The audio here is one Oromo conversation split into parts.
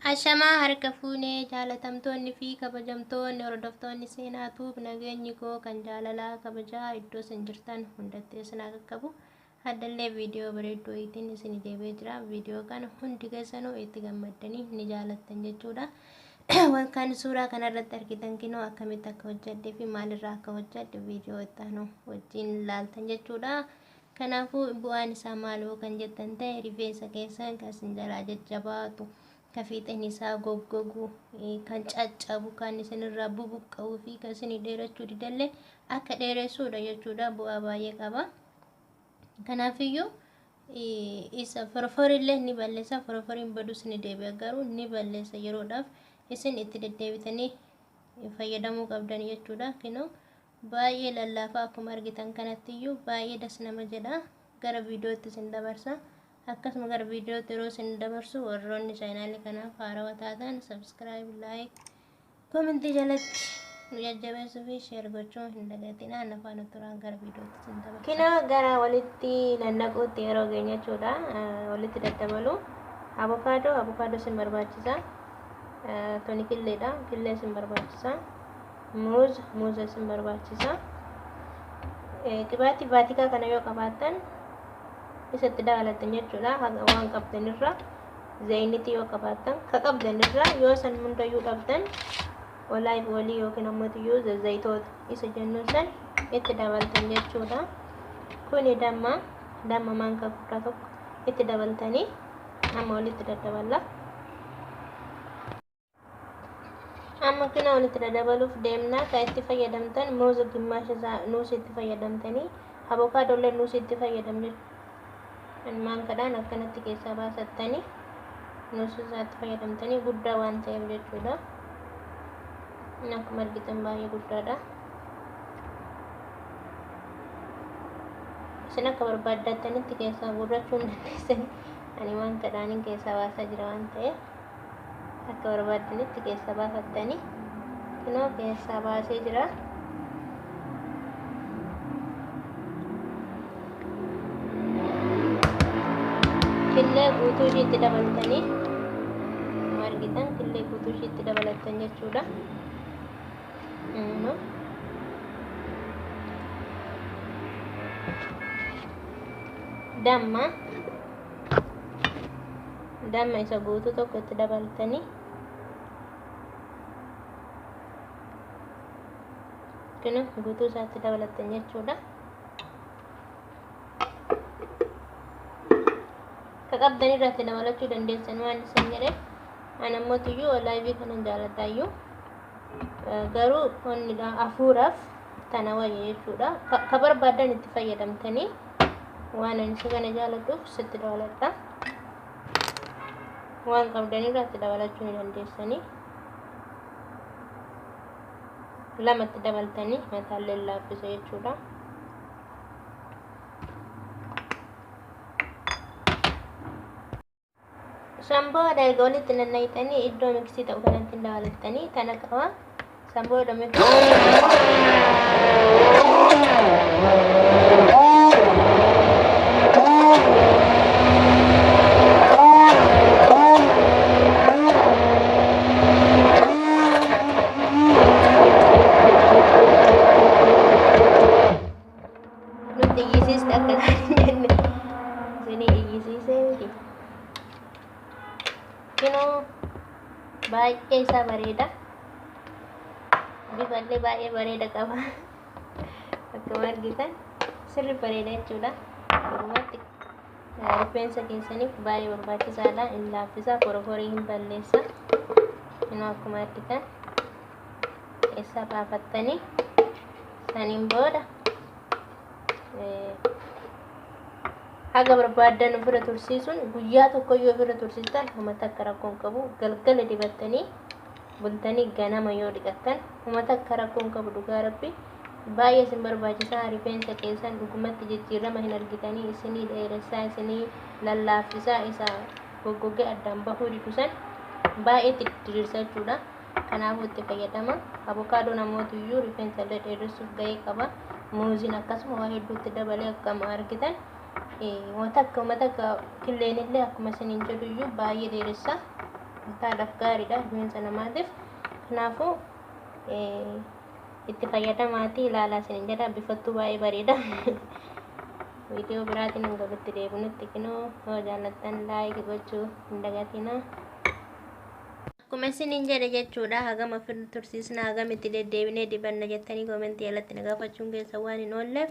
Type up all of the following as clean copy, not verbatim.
Ashamaa harka fuunee jaalatamtoonni fi kabajamtoonni hordoftoonni seenaa tuub nageenyi koo kan jaalalaa kabajaa iddoo isin jirtan hundatti isin qaqqabu. Haddallee viidiyoo bareedduu ittiin isin deebee jira. Viidiyoo kana hundi keessanuu itti gammaddanii ni jaalattan jechuudha. Kan suuraa kanarratti argitan kinoo akkamitti akka hojjedhee fi maalirraa akka hojjedhe viidiyoo itti aanu wajjin ilaaltan jechuudha. Kanaafuu bu'aan isaa maaloo kan jettan ta'e rifeensa keessan kan isin jalaa jajjabaatu. Kafiixeen isaa goggogu kan caccabu kan isinirraa bubuqqa'uu fi kan isin dheerachuu didallee akka dheeressuudha jechuudha. Bu'aa baay'ee qaba. Kanaafiyyuu isa forforillee ni balleessa. Forforiin badus ni deebi'a garuu ni balleessa yeroodhaaf isin itti deddeebitanii fayyadamuu qabdan jechuudha. Kinoo baay'ee lallaafaa akkuma argitan kanattiyyuu baay'ee das nama jedha. Gara viidiyootti isin dabarsa. Akkasuma gara viidiyoo yeroo isin dabarsu warroonni chaanaalii kanaaf haarawaa taatan subscribe, like, comment jalatti nu jajjabeessuu fi share gochuun hin dagatinaa. Afaan turaan gara viidiyootti isin dabarsa. Kinoo gara walitti nannaquutti yeroo geenye jechuudha. Walitti daddabalu. Avokaadoo isin barbaachisa. Toni killeedha. Killee isin barbaachisa. Muuza isin barbaachisa. Qibaatii baatikaa kana yoo qabaattan isatti dabalatan jechuudha. Waan qabdanirra zayiniti yoo qabaatan ka qabdanirra yoo san hundayyuu dhabdan olaayif walii yookiin ammoo zayitoota isa jennuun san itti dabaltan jechuudha. Kuni damma maankaa guddaa tokko itti dabaltanii amma walitti daddaballa. Amma kana walitti daddabaluuf deemna. Kan itti fayyadamtan muuza gimmaasha isaa nuus itti fayyadamtanii avokaadollee nuus itti fayyadamne maankaadhaan akkanatti keessaa baasattanii nuus isaatti fayyadamtanii guddaa waan ta'eef jechuudha. Akkuma argitan baay'ee guddaadha. Isin akka barbaaddattanitti keessaa guurrachuu hin dandeessanii. Ani maankaadhaan keessaa baasaa jira waan ta'eef akka barbaaddanitti keessaa baafattanii kunoo keessaa baasee jira. Killee guutuu ishiitti dabaltanii argitan killee guutuu ishiitti dabalatan jechuudha. Damma isa guutuu tokko itti dabaltanii kinu guutuu isaatti dabalatan jechuudha. Qabdan irratti dabalachuu dandeessan waan isin jedhe ana mootiyyuu olaayivii kanan jaalataayyuu garuu onnidha afuuraaf tana wayya jechuudha. Ka barbaadan itti fayyadamtanii waan ani isa kana jaaladhuuf sitti dabaladha. Waan qabdan irratti dabalachuu ni dandeessanii lamatti dabaltanii mataallee laaffisa jechuudha. Sambooda egaa walitti nannayitanii iddoo miksii ta'u kanatti dabalattanii kana qaba. Sambooda nuti iyyisiiste akka kan jenne isinii iyyisiisee miti. Kinoo baay'ee isaa bareeda. Bifallee baay'ee bareeda qaba. Akkuma argitan sirri bareeda jechuudha. Dhugumatti rifeensa keessaniif baay'ee barbaachisaadha. Hin laaffisa, forforii hin balleessa. Kinoo akkuma argitan keessaa baafattanii saniin booda haga barbaadan ofirra tursiisuun guyyaa tokkoyyuu ofirra tursiistan humata akka rakkoon qabu. Galgala dibattanii bultanii ganama yoo dhiqattan humata akka rakkoon qabu. Dhugaa rabbi baay'ee isin barbaachisaa. Rifeensa keessan dhugumatti jijjiirama hin argitanii isinii dheeressaa isinii lallaaffisaa isa goggogee addaan bahuu didusan baay'ee itti diriirsa jechuudha. Kanaafuu itti fayyadama. Avokaadoo namootiyyuu rifeensa illee dheeressuuf gahee qaba. Muuziin akkasuma waa hedduutti dabalee akkuma argitan wanta akka killeen illee akkuma isiniin jedhuyyuu baay'ee dheeressa. taadhaaf gaariidha rifeensa namaatiif. Kanaafuu itti fayyadamaatii ilaalaa isin jedha. Bifattuu baay'ee bareeda. Viidiyoo biraatiin walitti deebinutti kunoo yoo jaallattan laayik gochuu hin dagatinaa. Akkuma isiniin jedhe jechuudha, hagam ofirra tursiisna, hagam itti deddeebinee dibanna jettanii koomentii jalatti na gaafachuun keessa waan hin oolleef,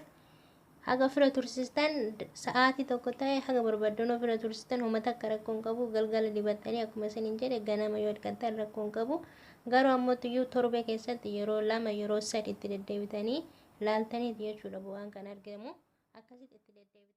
haga ofirra tursiistan sa'aatii tokko ta'e haga barbaadan ofirra tursiistan uummata akka rakkoon qabu galgala dibattanii akkuma isiniin jedhe ganama yoo dhiqattan rakkoon qabu. Garuu ammoo torbee keessatti yeroo 2 yeroo 3 itti deddeebitanii laaltaniiti jechuudha bu'aan kan argamu. Akkasitti itti deddeebitanii